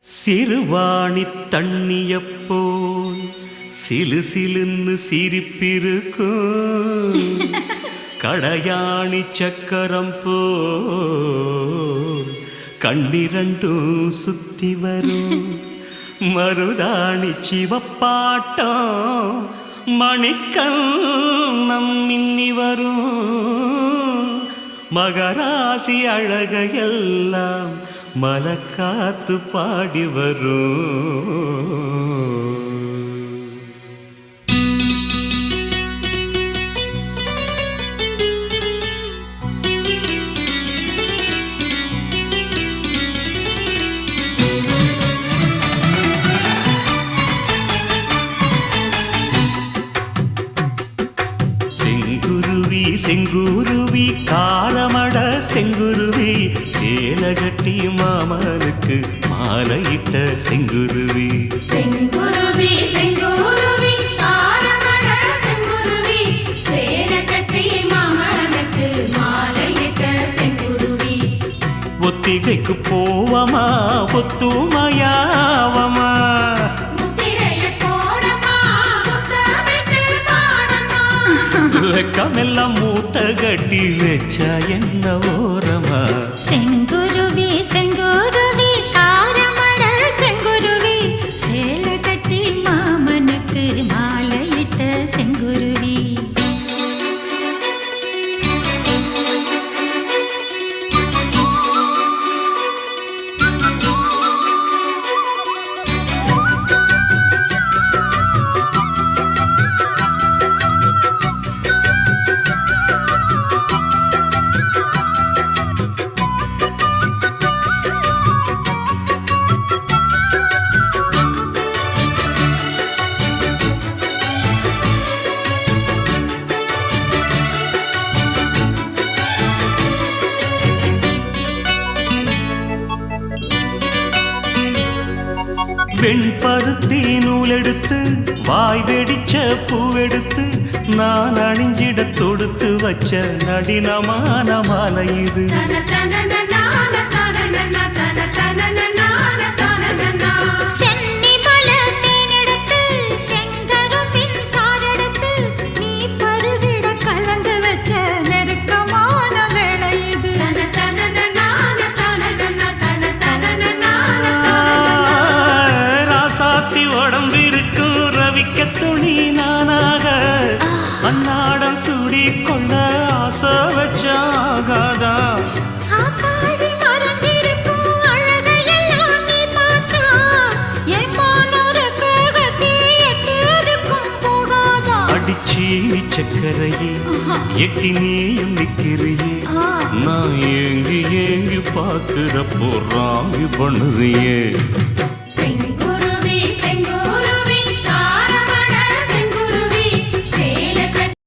சிறுவாணி தண்ணியப்போல் சிலு சிலுன்னு சிரிப்பிருக்கும் கடையாணி சக்கரம் போல் கண்ணிரண்டும் சுத்தி வரும் மருதாணி சிவப்பாட்டம் மணிக்கண்ணம் மின்னி வரும் மகராசி அழகையெல்லாம் மலக்காத்து பாடி வரும். செங்குருவி செங்குருவி காரமட செங்குருவி சேலகட்டி மாமனுக்கு மாலையிட்ட செங்குருவி. செங்குருவி செங்குருவி காரமட செங்குருவி சேலகட்டி மாமனுக்கு மாலையிட்ட செங்குருவி. ஒத்திகைக்கு போவமா ஒத்துமையாவமா வெக்கமெல்லாம் மூட்ட கட்டி வச்சா என்ன ஓரமா. செங்குருவி செங்குருவி காரமட செங்குருவி சேல கட்டி மாமனுக்கு மாலையிட்ட செங்குருவி. வெண்பருத்தி நூலெடுத்து வாய் வெடிச்ச பூவெடுத்து நான் அணிஞ்சிட தொடுத்து வச்ச நடினமான மாலை இது. உடம்பிருக்கும் ரவிக்க துணி நானாக அன்னாடம் சூடி கொண்ட ஆசை வச்சாகாதா. அடிச்சி சக்கரையே எட்டி நீயும் நிக்கிறியே நான் ஏங்கி ஏங்கி பார்க்கிறப்போ ராங்கி பண்ணுறியே.